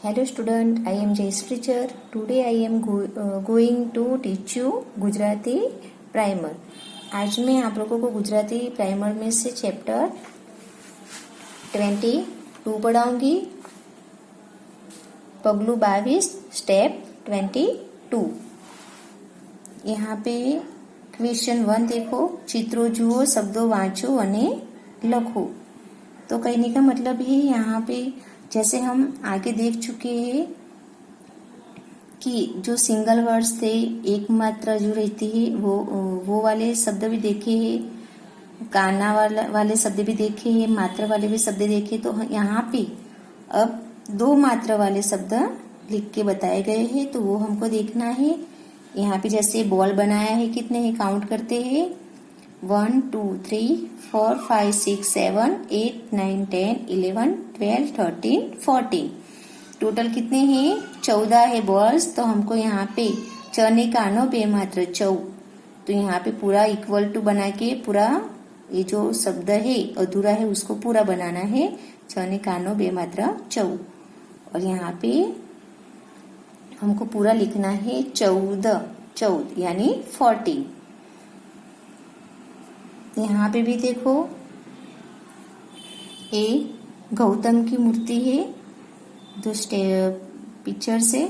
Hello student, I am Jayashree teacher. Today I am going to teach you Gujarati primer. आज मैं आप लोगों को गुजराती प्राइमर में से चैप्टर 22 पढ़ाऊंगी। पगलू 22 स्टेप 22। यहाँ पे क्वेश्चन 1 देखो, चित्रों जुओ, शब्दों वाँचो अने लखो। तो कहने का मतलब है यहाँ पे जैसे हम आगे देख चुके हैं कि जो सिंगल वर्ड्स थे, एक मात्रा जो रहती है वो वाले शब्द भी देखे हैं, काना वाले शब्द भी देखे हैं, मात्रा वाले भी शब्द देखे। तो यहाँ पे अब 2 मात्रा वाले शब्द लिख के बताए गए हैं, तो वो हमको देखना है। यहाँ पे जैसे बॉल बनाया है, कितने हैं काउंट करते हैं, 1 2 3 4 5 6 7 8 9 10 11 12 13 14। टोटल कितने हैं, 14 है बॉल्स। तो हमको यहाँ पे चने कानो बे मात्र चौ, तो यहाँ पे पूरा इक्वल टू बना के पूरा ये जो शब्द है अधूरा है उसको पूरा बनाना है, चने कानो बे मात्र चौ। और यहाँ पे हमको पूरा लिखना है 14 यानी 14। यहाँ पे भी देखो, ये गौतम की मूर्ति है जो पिक्चर से,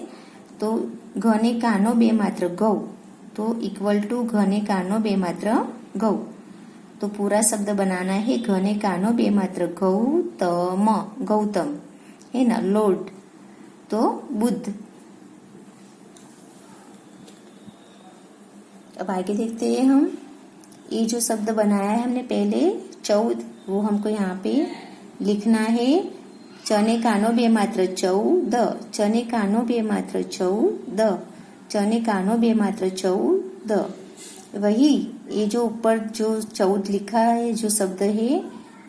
तो घने कानो बे मात्र गौ, तो इक्वल टू घने कानो बे मात्र गौ। तो पूरा शब्द बनाना है, घने कानो बे मात्र गौतम, गौतम है ना, लॉर्ड तो बुद्ध। अब आगे देखते हैं हम, ये जो शब्द बनाया है हमने पहले 14, वो हमको यहाँ पे लिखना है, चने कानो बे मात्र 14, चने कानो बे मात्र 14, चने कानो बे मात्र 14। वही ये जो ऊपर जो 14 लिखा है जो शब्द है,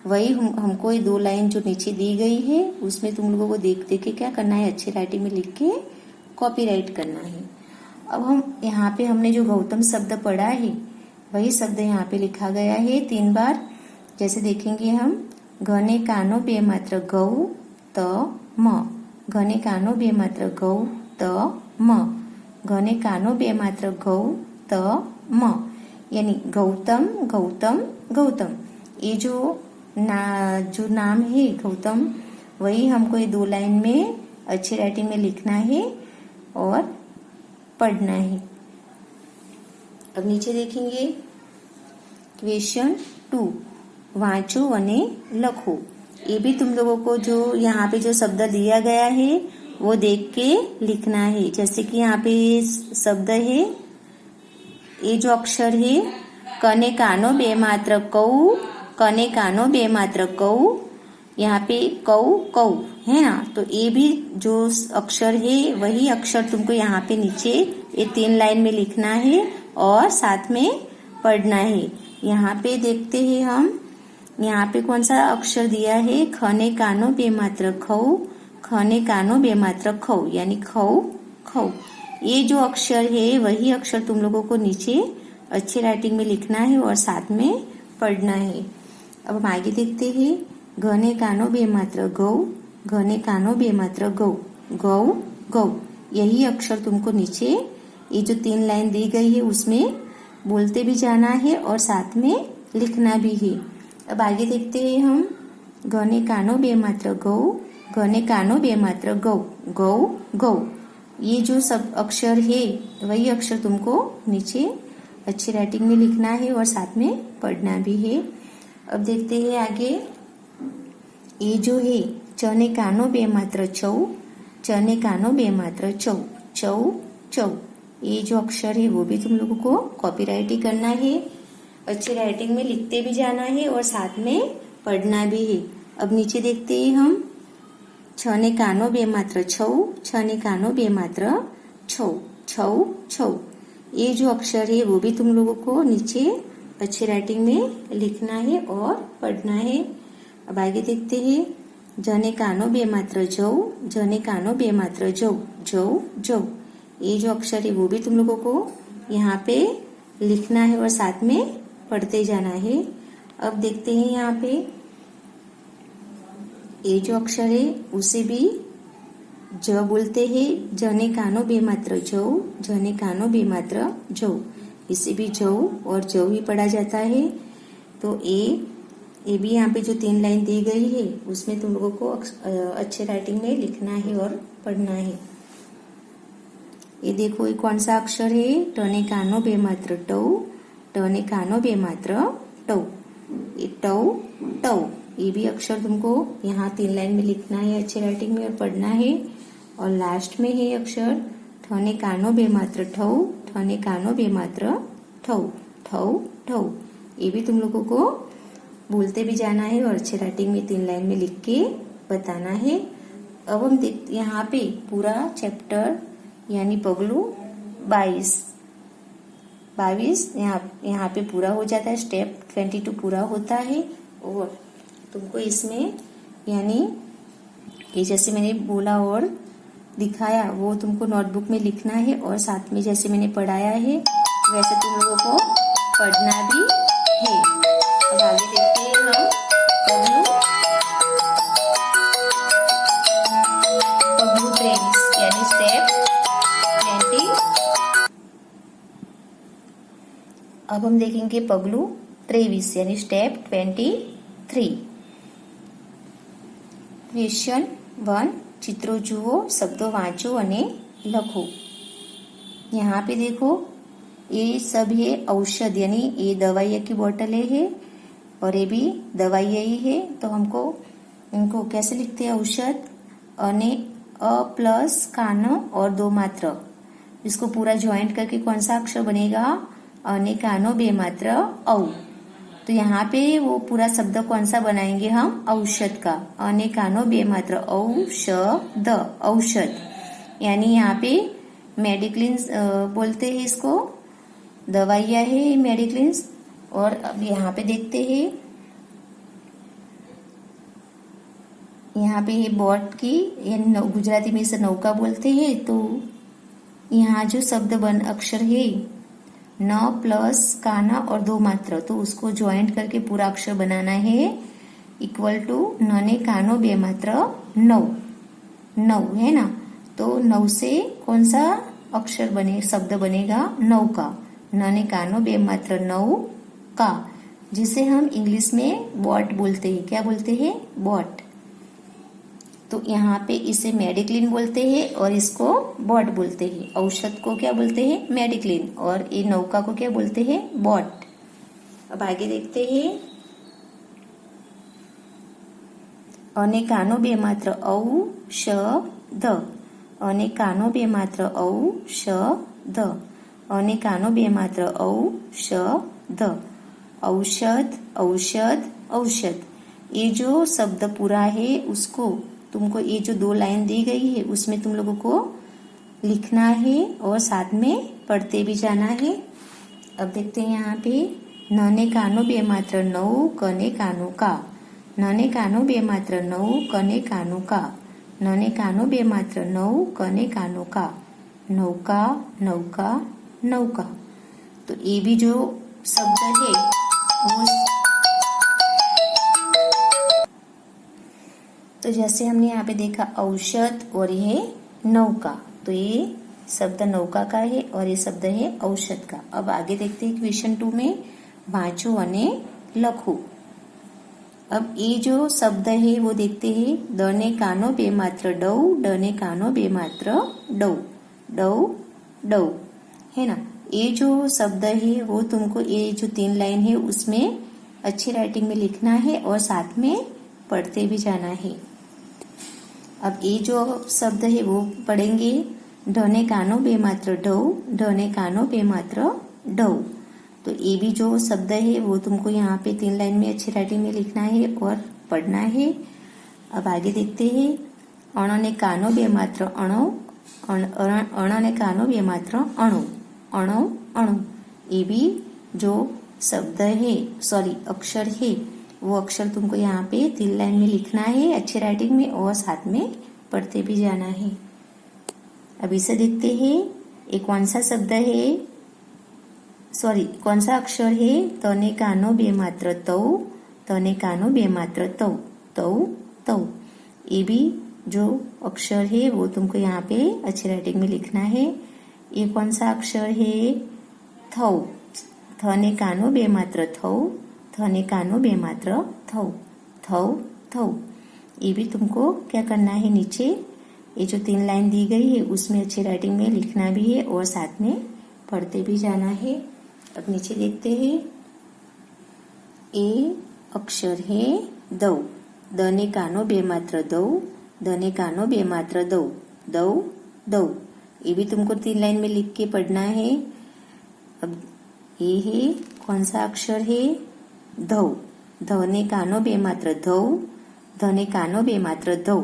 वही हमको ये 2 लाइन जो नीचे दी गई है उसमें तुम लोगों को देख देख के क्या करना है, अच्छी राइटिंग में लिख के कॉपी राइट करना है। अब हम यहाँ पे हमने जो गौतम शब्द पढ़ा है वही शब्द यहाँ पे लिखा गया है 3 बार। जैसे देखेंगे हम, घने कानो बे मात्र गौ त म, घने कानो बे मात्र गौ त म, घने कानो बे मात्र गौ त म, यानी गौतम गौतम गौतम। ये जो नाम है गौतम, वही हमको ये 2 लाइन में अच्छी राइटिंग में लिखना है और पढ़ना है। अब नीचे देखेंगे क्वेश्चन 2, वाँचो अने लखो। ये भी तुम लोगों को जो यहाँ पे जो शब्द दिया गया है वो देख के लिखना है। जैसे कि यहाँ पे शब्द है, ये जो अक्षर है, कने कानो बे मात्र कौ, कने कानो बे मात्र कौ, यहाँ पे कौ कौ है ना। तो ये भी जो अक्षर है वही अक्षर तुमको यहाँ पे नीचे ये 3 लाइन में लिखना है और साथ में पढ़ना है। यहाँ पे देखते हैं हम, यहाँ पे कौन सा अक्षर दिया है, खने कानो बे मात्र खौ, खने कानो बे मात्र खौ, यानी खौ खौ। ये जो अक्षर है वही अक्षर तुम लोगों को नीचे अच्छी राइटिंग में लिखना है और साथ में पढ़ना है। अब हम आगे देखते हैं, घने कानो बे मात्र गौ, घने कानो बे मात्र गौ, गौ गौ। यही अक्षर तुमको नीचे ये जो 3 लाइन दी गई है उसमें बोलते भी जाना है और साथ में लिखना भी है। अब आगे देखते हैं हम, घने कानो बे मात्र गौ, घने कानो बे मात्र गौ, गौ गौ। ये जो सब अक्षर है वही अक्षर तुमको नीचे अच्छी राइटिंग में लिखना है और साथ में पढ़ना भी है। अब देखते हैं आगे, ये जो है चने कानो बे मात्र चौ, चने कानो बे मात्र चौ, चौ चौ। ये जो अक्षर है वो भी तुम लोगों को कॉपी राइट ही करना है, अच्छी राइटिंग में लिखते भी जाना है और साथ में पढ़ना भी है। अब नीचे देखते हैं हम, छने कानो बे मात्र छौ, छने कानो बे मात्र छौ, छौ छौ। ये जो अक्षर है वो भी तुम लोगों को नीचे अच्छी राइटिंग में लिखना है और पढ़ना है। अब आगे देखते हैं, जने कानो बे मात्र जौ, जने कानो बे मात्र जौ, जौ जौ। ये जो अक्षर है वो भी तुम लोगों को यहाँ पे लिखना है और साथ में पढ़ते जाना है। अब देखते हैं यहाँ पे, ये जो अक्षर है उसे भी ज बोलते हैं, जने कानो बे मात्र जऊ, जने कानो बे मात्र जऊ, इसे भी जऊ और जऊ ही पढ़ा जाता है। तो ए भी यहाँ पे जो 3 लाइन दी गई है उसमें तुम लोगों को अच्छे राइटिंग में लिखना है और पढ़ना है। ये देखो ये कौन सा अक्षर है, टने कानो बे मात्र टऊ, टने कानो बे मात्र टऊ, ये टऊ टऊ, ये भी अक्षर तुमको यहाँ 3 लाइन में लिखना है अच्छे राइटिंग में और पढ़ना है। और लास्ट में है अक्षर ठने कानो बे मात्र ठऊ, ठने कानो बे मात्र ठऊ, ठऊ ठऊ, ये भी तुम लोगों को बोलते भी जाना है और अच्छे राइटिंग में 3 लाइन में लिख के बताना है। अब हम देखते यहाँ पे पूरा चैप्टर यानी पगलू 22 यहाँ पे पूरा हो जाता है, स्टेप 22 पूरा होता है। और तुमको इसमें यानी ये जैसे मैंने बोला और दिखाया वो तुमको नोटबुक में लिखना है और साथ में जैसे मैंने पढ़ाया है वैसे तुम लोगों को पढ़ना भी है। अब आगे देखते हैं हम पगलू 23 यानी स्टेप 20। अब हम देखेंगे पगलू 23 यानी स्टेप 23। क्वेश्चन 1, चित्रों जुओ, शब्दों वाँचो અને લખો। यहाँ पे देखो ये सब है औषध यानी ये दवाइयाँ की बोतलें है और ये भी दवाइयाँ ही है। तो हमको इनको कैसे लिखते हैं, औषध अने अ प्लस कानो और 2 मात्र, इसको पूरा ज्वाइंट करके कौन सा अक्षर बनेगा, अने कानो बे मात्र औ। तो यहाँ पे वो पूरा शब्द कौन सा बनाएंगे हम, औषध का, अने कानो बे मात्र औषध, औषध यानी यहाँ पे मेडिक्लिन्स बोलते हैं इसको, दवाइयाँ है मेडिक्लिन्स। और अब यहाँ पे देखते हैं यहाँ पे ये बोट की यानी गुजराती में इसे नौका बोलते हैं। तो यहाँ जो शब्द बन अक्षर है न प्लस काना और 2 मात्र, तो उसको ज्वाइंट करके पूरा अक्षर बनाना है, इक्वल टू नने कानो बे मात्र 9, 9 है ना। तो 9 से कौन सा अक्षर बने, शब्द बनेगा, नौका, नने कानो बे मात्र 9 का, जिसे हम इंग्लिश में बॉट बोलते हैं। क्या बोलते हैं, बॉट। तो यहाँ पे इसे मेडिक्लिन बोलते हैं और इसको बॉट बोलते हैं। औषध को क्या बोलते हैं, मेडिक्लिन, और ये नौका को क्या बोलते हैं, बॉट। अब आगे देखते हैं अने कानो बे मात्र औषध, अने कानो बे मात्र औषध, अने कानो बे मात्र औषध, औषध औषध औषध। ये जो शब्द पूरा है उसको तुमको ये जो 2 लाइन दी गई है उसमें तुम लोगों को लिखना है और साथ में पढ़ते भी जाना है। अब देखते हैं यहाँ पे नने कानो बे मात्र 9 कने कानो का, नने कानो बे मात्र 9 कने कानो का, नने कानो बे मात्र 9 कने कानो का, नौका नौका नौका। तो ये भी जो शब्द है वो, तो जैसे हमने यहाँ पे देखा औषध और ये नौका, तो ये शब्द नौका का है और ये शब्द है औषध का। अब आगे देखते हैं क्वेश्चन 2 में वाँचो अने लखो। अब ये जो शब्द है वो देखते हैं, दने कानो बे मात्र डऊ, डने कानो बे मात्र डऊ, डऊ डऊ है ना। ये जो शब्द है वो तुमको ये जो 3 लाइन है उसमें अच्छी राइटिंग में लिखना है और साथ में पढ़ते भी जाना है। अब ये जो शब्द है वो पढ़ेंगे, ढने कानो बे मात्र ढऊ, ढने कानो बे मात्र ढऊ। तो ये भी जो शब्द है वो तुमको यहाँ पे 3 लाइन में अच्छी राइटिंग में लिखना है और पढ़ना है। अब आगे देखते हैं अणने कानो बे मात्र अणो, अणने कानो बे मात्र अणु, अणु अणु। ये भी जो शब्द है सॉरी अक्षर है वो अक्षर तुमको यहाँ पे 3 लाइन में लिखना है अच्छी राइटिंग में और साथ में पढ़ते भी जाना है। अब इसे देखते हैं ये कौन सा शब्द है, सॉरी कौन सा अक्षर है, तने कानो बे मात्र तौ, तने कानो बे मात्र तौ, तौ तौ। ये भी जो अक्षर है वो तुमको यहाँ पे अच्छी राइटिंग में लिखना है। ये कौन सा अक्षर है? थौ। थ ने कानो बे मात्र थौ, थ ने कानो बे मात्र थौ, थौ थौ। ये भी तुमको क्या करना है, नीचे ये जो 3 लाइन दी गई है उसमें अच्छी राइटिंग में लिखना भी है और साथ में पढ़ते भी जाना है। अब नीचे देखते हैं। ए अक्षर है दौ। द ने कानो बे मात्र दौ, द ने कानो बे मात्र दौ, दौ दौ। ये भी तुमको 3 लाइन में लिख के पढ़ना है। अब ये है कौन सा अक्षर है? धौ। ध ने कानो बे मात्र धौ, ध ने कानो बे मात्र धौ,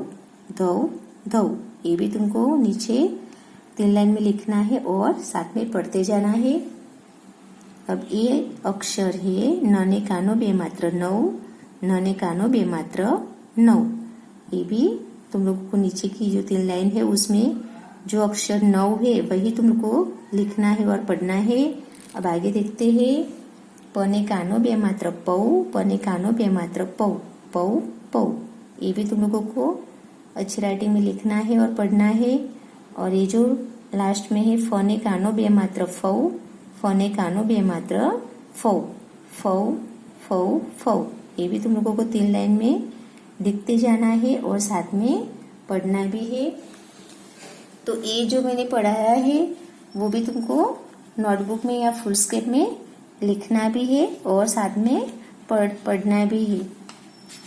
धौ धौ। ये भी तुमको नीचे 3 लाइन में लिखना है और साथ में पढ़ते जाना है। अब ये अक्षर है न ने कानो बे मात्र नौ, न ने कानो बे मात्र नौ। ये भी तुम लोगों को नीचे की जो 3 लाइन है उसमें जो अक्षर नौ है वही तुमको लिखना है और पढ़ना है। अब आगे देखते हैं। प ने कानो बे मात्र पौ, प ने कानो बे मात्र पौ, पौ पौ। ये भी तुम लोगों को अच्छी राइटिंग में लिखना है और पढ़ना है। और ये जो लास्ट में है फ ने कानो बे मात्र फौ, फ ने कानो बे मात्र फौ, फौ फौ फौ। ये भी तुम लोगों को 3 लाइन में लिखते जाना है और साथ में पढ़ना भी है। तो ये जो मैंने पढ़ाया है वो भी तुमको नोटबुक में या फुल स्केप में लिखना भी है और साथ में पढ़ना भी है।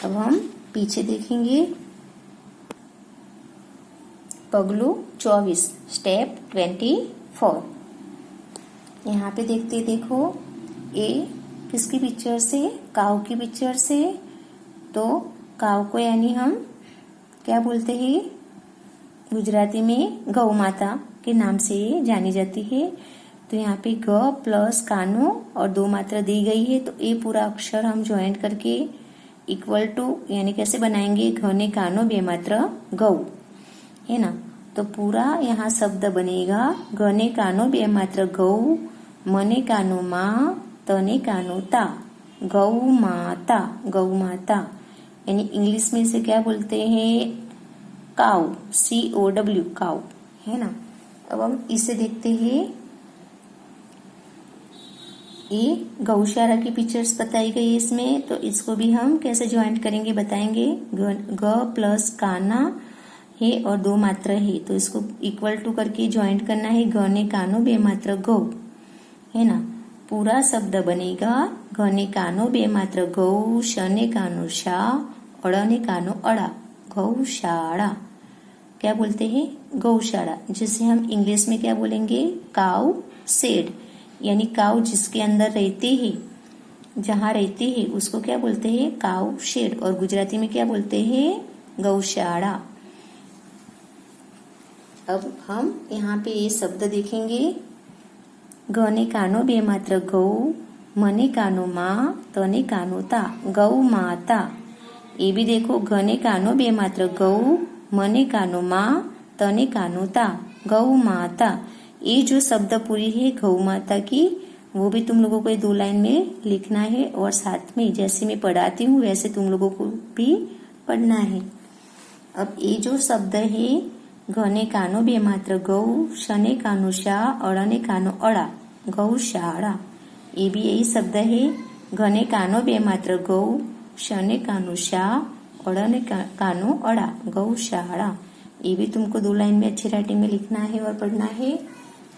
अब हम पीछे देखेंगे। पगलू 24 स्टेप 24। यहाँ पे देखो ए किसकी पिक्चर से? काऊ की पिक्चर से। तो काऊ को यानी हम क्या बोलते हैं? गुजराती में गौ माता के नाम से जानी जाती है। तो यहाँ पे ग प्लस कानो और 2 मात्रा दी गई है। तो ये पूरा अक्षर हम ज्वाइंट करके इक्वल टू यानी कैसे बनाएंगे? घ ने कानो बे मात्र गौ, है ना। तो पूरा यहाँ शब्द बनेगा ग ने कानो बे मात्र गौ, म ने कानो माँ, त ने कानो ता, गौ माता, गौ माता। यानी इंग्लिश में इसे क्या बोलते हैं? काउ, COW काउ, है ना। अब हम इसे देखते हैं। ये गौशाला की पिक्चर्स बताई गई है इसमें। तो इसको भी हम कैसे ज्वाइंट करेंगे बताएंगे। ग प्लस काना है और 2 मात्रा है तो इसको इक्वल टू करके ज्वाइंट करना है। ग ने कानो बे मात्र गौ, है ना। पूरा शब्द बनेगा घ ने कानो बे मात्र गौ, श ने कानो शा, अड़ ने कानो अड़ा, गौशाला। क्या बोलते हैं? गौशाला। जिसे हम इंग्लिश में क्या बोलेंगे? Cow shade. यानी काउ जिसके अंदर रहते हैं, जहाँ रहते हैं उसको क्या बोलते हैं? Cow shade. और गुजराती में क्या बोलते हैं? गौशाला। अब हम यहाँ पे ये शब्द देखेंगे। ग ने कानो बे मात्र गौ, म ने कानो माँ, त ने कानो ता, गौ माता। ये भी देखो घ ने कानो बे मात्र गौ, म ने कानो माँ, त ने कानो ता, गौ माता। ये जो शब्द पूरी है गौ माता की वो भी तुम लोगों को 2 लाइन में लिखना है और साथ में जैसे मैं पढ़ाती हूँ वैसे तुम लोगों को भी पढ़ना है। अब ये जो शब्द है घ ने कानो बे मात्र गौ, श ने कानो शा, अड़ ने कानो अड़ा, गौशाला। ये भी यही शब्द है। घ ने कानो बे मात्र गौ, श ने कानो शा, अड़ ने कानो अड़ा, गौशाला। ये भी तुमको 2 लाइन में अच्छी राइटिंग में लिखना है और पढ़ना है।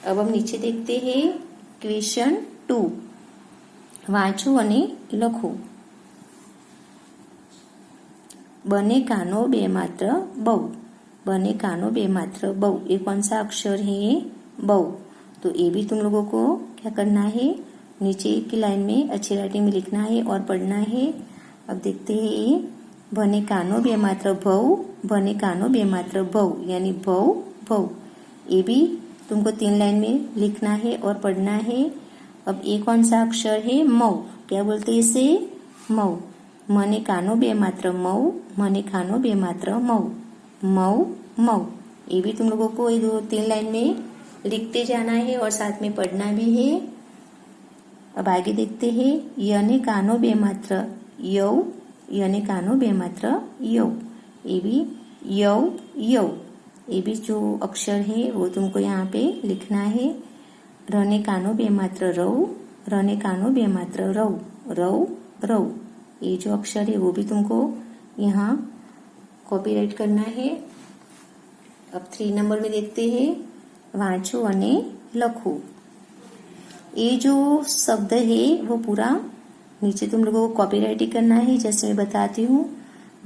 अब हम नीचे देखते हैं। क्वेश्चन 2 वाँचो અને લખો। बने कानो बे मात्र बौ, बने कानो बे मात्र बौ। ये कौन सा अक्षर है? बौ। तो ये भी तुम लोगों को क्या करना है? नीचे की लाइन में अच्छी राइटिंग में लिखना है और पढ़ना है। अब देखते हैं। बने कानो बे मात्र भौ, बने कानो बे मात्र भौ यानी भौ भौ। ये भी तुमको 3 लाइन में लिखना है और पढ़ना है। अब ये कौन सा अक्षर है? मौ। क्या बोलते हैं इसे? मौ। म ने कानो बे मात्र मौ, म ने कानो बे मात्र मौ, मौ मौ। ये भी तुम लोगों को 2-3 लाइन में लिखते जाना है और साथ में पढ़ना भी है। अब आगे देखते हैं। य ने कानो बे मात्र यौ, य ने कानो बे मात्र यौ। ये भी यौ यौ। ये भी जो अक्षर है वो तुमको यहाँ पे लिखना है। रने कानो बेमात्र रौ, रने कानो बेमात्र रौ, रौ रौ। ये जो अक्षर है वो भी तुमको यहाँ कॉपीराइट करना है। अब 3 नंबर में देखते हैं, वाँचो अने लखो। ये जो शब्द है वो पूरा नीचे तुम लोगों को कॉपीराइट ही करना है। जैसे मैं बताती हूँ,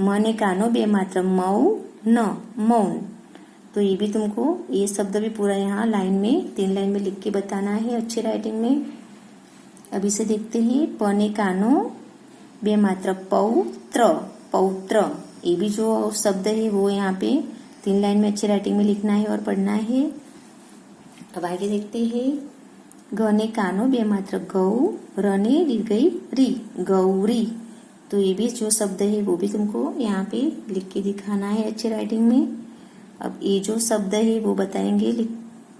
मने कानो बेमात्र मऊ न, मौन। तो ये भी तुमको ये शब्द भी पूरा यहाँ लाइन में 3 लाइन में लिख के बताना है अच्छी राइटिंग में। अब इसे देखते हैं, पने कानो बेमात्र पौत्र, पौत्र। ये भी जो शब्द है वो यहाँ पे 3 लाइन में अच्छी राइटिंग में लिखना है और पढ़ना है। अब आगे देखते हैं, गने कानो बेमात्र गौ, रने दीर्घई री, गौरी। तो ये भी जो शब्द है वो भी तुमको यहाँ पे लिख के दिखाना है अच्छी राइटिंग में। अब ये जो शब्द है वो बताएंगे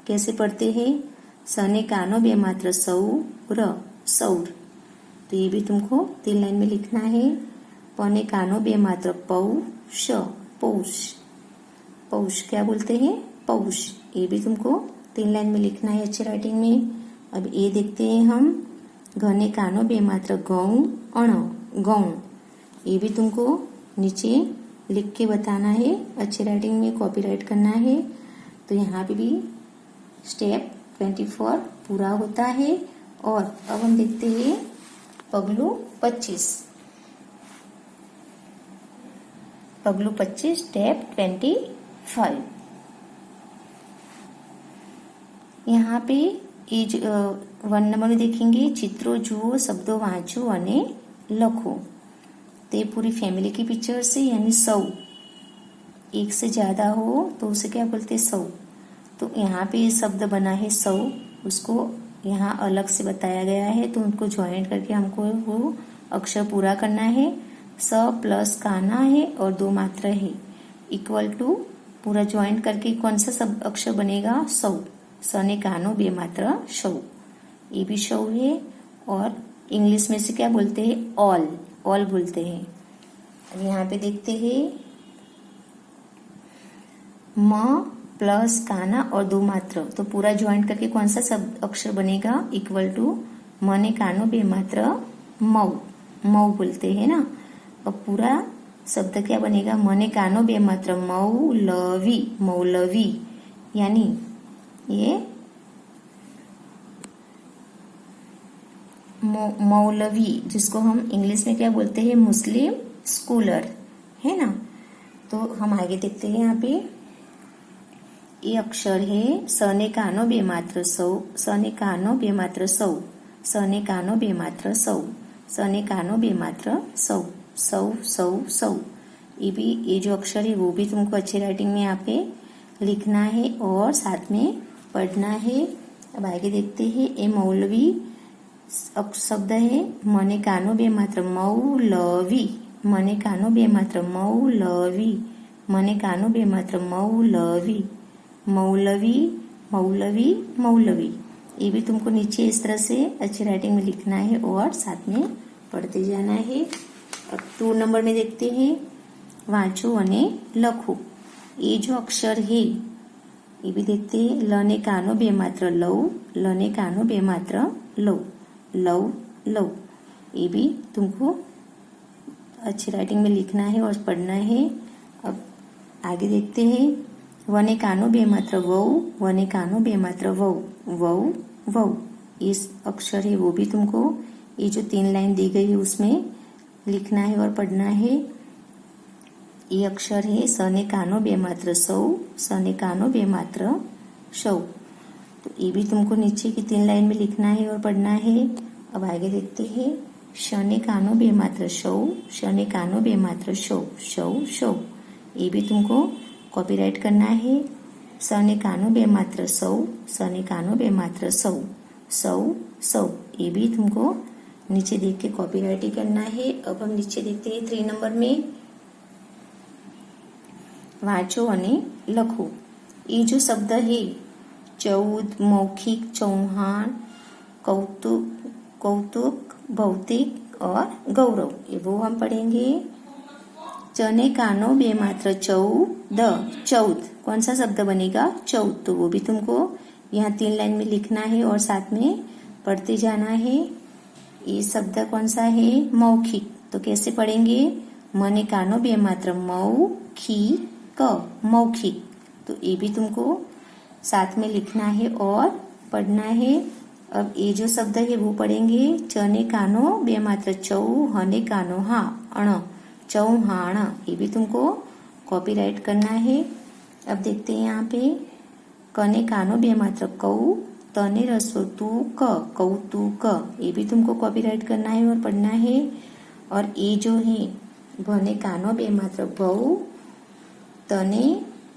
कैसे पढ़ते हैं। सने कानो बेमात्र सौ र, सौर। तो ये भी तुमको 3 लाइन में लिखना है। पने कानो बेमात्र पौष, पौष, पौष क्या बोलते हैं, पौष। ये भी तुमको 3 लाइन में लिखना है अच्छी राइटिंग में। अब ये देखते हैं हम, घने कानो बेमात्र गौ अण, गौण। ये भी तुमको नीचे लिख के बताना है अच्छी राइटिंग में, कॉपीराइट करना है। तो यहाँ पे भी स्टेप 24 पूरा होता है। और अब हम देखते हैं पगलू 25, पगलू 25 स्टेप 25। यहाँ पे ये 1 नंबर में देखेंगे, चित्रों जुओ, शब्दों वाँचो अने लखो। तो ये पूरी फैमिली की पिक्चर से, यानी 100, एक से ज्यादा हो तो उसे क्या बोलते हैं, 100। तो यहाँ पे ये शब्द बना है 100, उसको यहाँ अलग से बताया गया है। तो उनको ज्वाइंट करके हमको वो अक्षर पूरा करना है। स प्लस काना है और 2 मात्रा है, इक्वल टू पूरा ज्वाइंट करके कौन सा सब अक्षर बनेगा, 100। सने कानो बेमात्र शौ। ये भी शौ है। और इंग्लिश में से क्या बोलते हैं, ऑल, ऑल बोलते हैं। अब यहाँ पे देखते हैं, म प्लस काना और 2 मात्र, तो पूरा ज्वाइंट करके कौन सा शब्द अक्षर बनेगा, इक्वल टू मने कानो बेमात्र मऊ, मऊ बोलते हैं ना। अब पूरा शब्द क्या बनेगा, मने कानो बेमात्र मौलवी, मौलवी। यानी ये मौलवी, जिसको हम इंग्लिश में क्या बोलते हैं, मुस्लिम स्कूलर, है ना। तो हम आगे देखते हैं, यहाँ पे ये अक्षर है सने कानो बेमात्र सौ, सने कानो बेमात्र सौ, सने कानो बेमात्र सौ, सने कानो बेमात्र सौ, सौ सौ सौ। ये जो अक्षर है वो भी तुमको अच्छी राइटिंग में यहाँ पे लिखना है और साथ में पढ़ना है। अब आगे देखते हैं, ये मौलवी शब्द है, मने कानो बेमात्र मौलवी, मने कानो बेमात्र मौलवी, मने कानो बेमात्र मौलवी, मौलवी, मौलवी, मौलवी। ये भी तुमको नीचे इस तरह से अच्छी राइटिंग में लिखना है और साथ में पढ़ते जाना है। अब 2 नंबर में देखते हैं, वाँचो अने लखो। ये जो अक्षर है ये भी देखते हैं, लने कानो बेमात्र लौ, लने कानो बेमात्र लौ, लौ लौ। ये भी तुमको अच्छी राइटिंग में लिखना है और पढ़ना है। अब आगे देखते हैं, वने कानो बेमात्र वौ, वने कानो बेमात्र वौ, वौ वौ। इस अक्षर है वो भी तुमको ये जो 3 लाइन दी गई है उसमें लिखना है और पढ़ना है। ये अक्षर है सने कानो बेमात्र सौ, सने कानो बेमात्र शौ। तो ये भी तुमको नीचे की 3 लाइन में लिखना है और पढ़ना है। अब आगे देखते हैं, शने कानो बेमात्र शौ, शने कानो बेमात्र शौ, शौ शौ। ये भी तुमको कॉपीराइट करना है। सने कानो बेमात्र सौ, सने कानो बेमात्र सौ, सौ सौ। ये भी तुमको नीचे देख के कॉपीराइट ही करना है। अब हम नीचे देखते हैं 3 नंबर में, वाँचो अने लखो। ये जो शब्द है, चौद, मौखिक, चौहान, कौतुक, कौतुक, भौतिक और गौरव, ये वो हम पढ़ेंगे। चने कानो बे मात्र 14 14 कौन सा शब्द बनेगा 14 तो वो भी तुमको यहाँ 3 लाइन में लिखना है और साथ में पढ़ते जाना है। ये शब्द कौन सा है मौखिक तो कैसे पढ़ेंगे मने कानो बे मात्र मौखिक मौखिक तो ये भी तुमको साथ में लिखना है और पढ़ना है। अब ये जो शब्द है वो पढ़ेंगे चने कानो बे मात्र चौ हने कानो हा अण चौहाण ये भी तुमको कॉपीराइट करना है। अब देखते हैं यहाँ पे कने कानो बे मात्र कौ तने रसो तू क कौतुक ये भी तुमको कॉपीराइट करना है और पढ़ना है। और ये जो है भने कानो बे मात्र भौ तने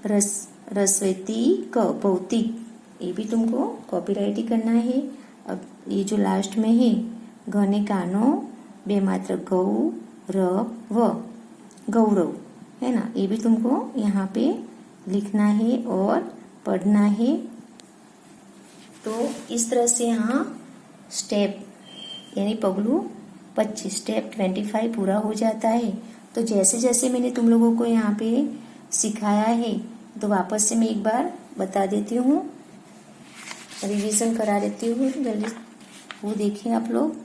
रसवेती क भौतिक ये भी तुमको कॉपीराइट ही करना है। अब ये जो लास्ट में है घने कानो बे मात्र गौ र गौरव है ना ये भी तुमको यहाँ पे लिखना है और पढ़ना है। तो इस तरह से यहाँ स्टेप यानी पगलू 25 स्टेप 25 पूरा हो जाता है। तो जैसे जैसे मैंने तुम लोगों को यहाँ पे सिखाया है तो वापस से मैं एक बार बता देती हूँ रिवीजन करा देती हूँ जल्दी। वो देखिए आप लोग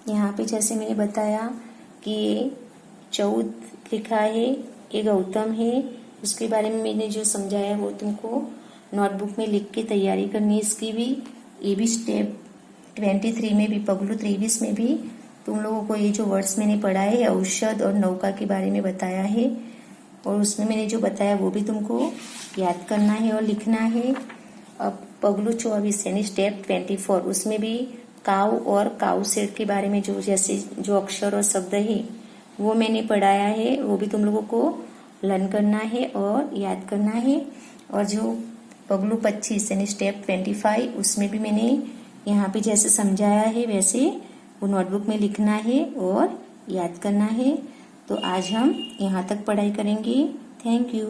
यहाँ पे जैसे मैंने बताया कि 14 लिखा है ये गौतम है उसके बारे में मैंने जो समझाया वो तुमको नोटबुक में लिख के तैयारी करनी है इसकी भी। ये भी स्टेप 23 में भी पगलू 23 में भी तुम लोगों को ये जो वर्ड्स मैंने पढ़ा है औषध और नौका के बारे में बताया है और उसमें मैंने जो बताया वो भी तुमको याद करना है और लिखना है। अब पगलू 24 यानी स्टेप 24 उसमें भी काऊ और काऊ सेट के बारे में जो जैसे जो अक्षर और शब्द है वो मैंने पढ़ाया है वो भी तुम लोगों को लर्न करना है और याद करना है। और जो पगलू 25 यानी स्टेप 25 उसमें भी मैंने यहाँ पे जैसे समझाया है वैसे वो नोटबुक में लिखना है और याद करना है। तो आज हम यहाँ तक पढ़ाई करेंगे। Thank you.